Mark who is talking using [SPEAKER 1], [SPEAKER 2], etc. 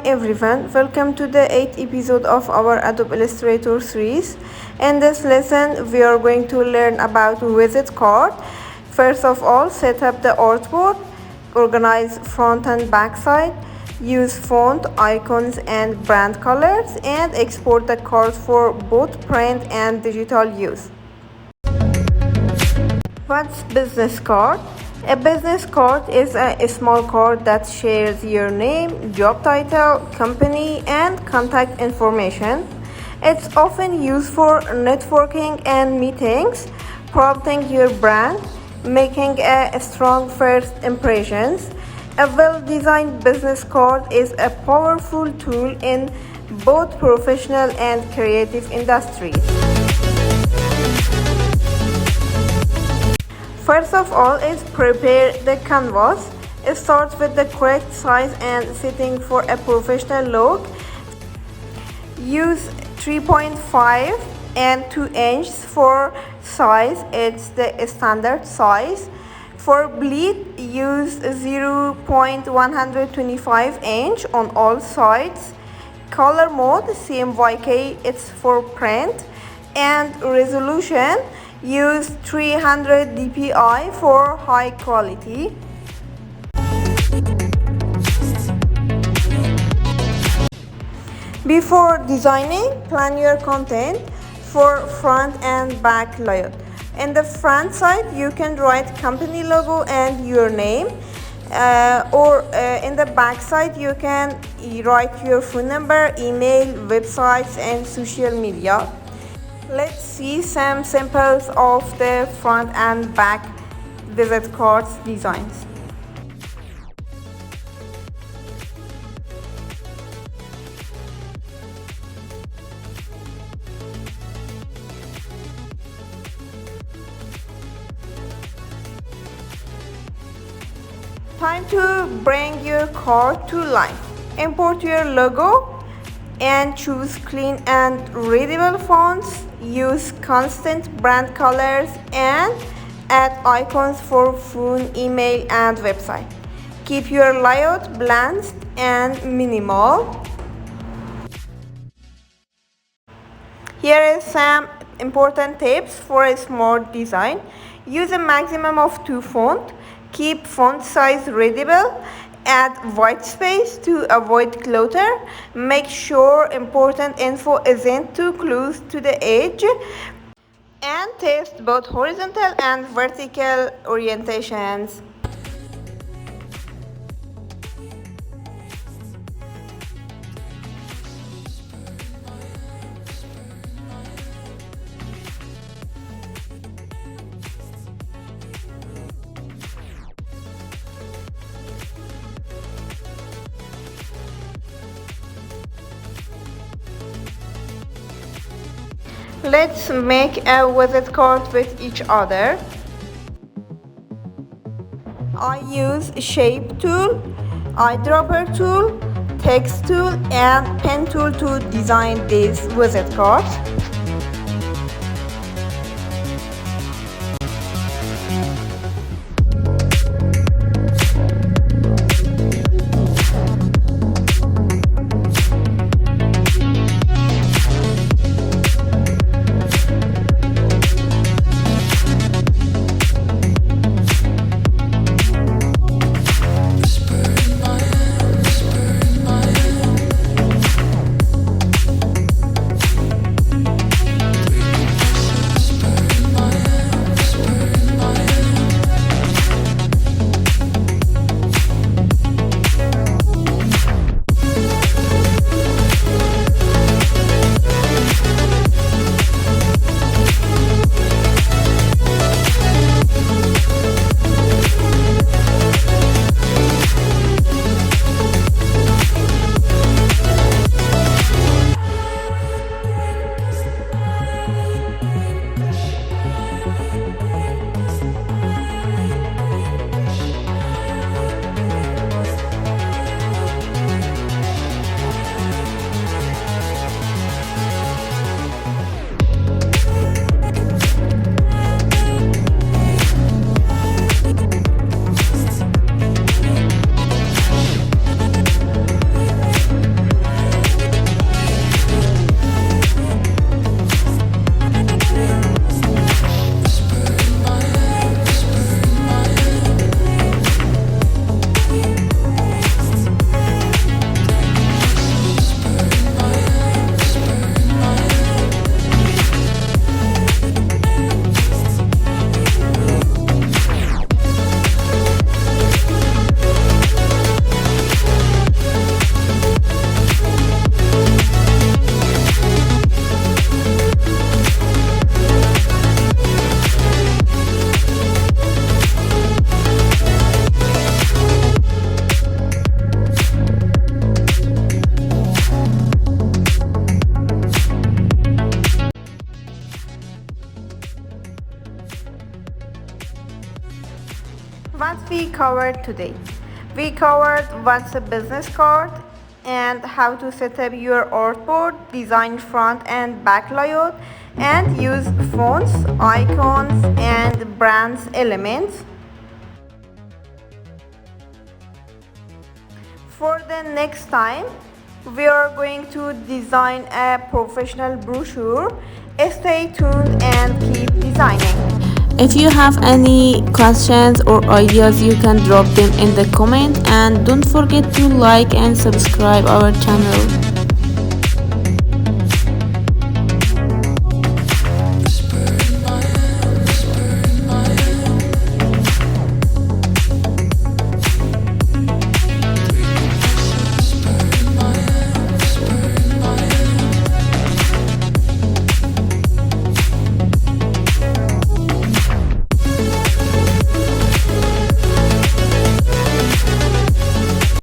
[SPEAKER 1] everyone, welcome to the 8th episode of our Adobe Illustrator series. In this lesson, we are going to learn about visit card. First of all, set up the artboard, organize front and back side, use font, icons and brand colors, and export the cards for both print and digital use. What's business card? A business card is a small card that shares your name, job title, company, and contact information. It's often used for networking and meetings, promoting your brand, making a strong first impressions. A well-designed business card is a powerful tool in both professional and creative industries. First of all is prepare the canvas. It starts with the correct size and setting for a professional look. Use 3.5 and 2 inches for size. It's the standard size. For bleed, use 0.125 inch on all sides. Color mode CMYK, it's for print. And resolution, use 300 dpi for high quality. Before designing, plan your content for front and back layout. In the front side, you can write company logo and your name, or in the back side, you can write your phone number, email, websites, and social media. Let's see some samples of the front and back visit cards designs. Time to bring your card to life. Import your logo and choose clean and readable fonts. Use constant brand colors and add icons for phone, email, and website. Keep your layout balanced and minimal. Here is some important tips for a smart design. Use a maximum of 2 fonts. Keep font size readable. Add white space to avoid clutter. Make sure important info isn't too close to the edge. And test both horizontal and vertical orientations. Let's make a visit card with each other. I use shape tool, eyedropper tool, text tool, and pen tool to design these visit cards. what we covered today. We covered what's a business card and how to set up your artboard, design front and back layout, and use fonts, icons, and brands elements. For the next time, we are going to design a professional brochure. Stay tuned and keep designing.
[SPEAKER 2] If you have any questions or ideas, you can drop them in the comment, and don't forget to like and subscribe our channel.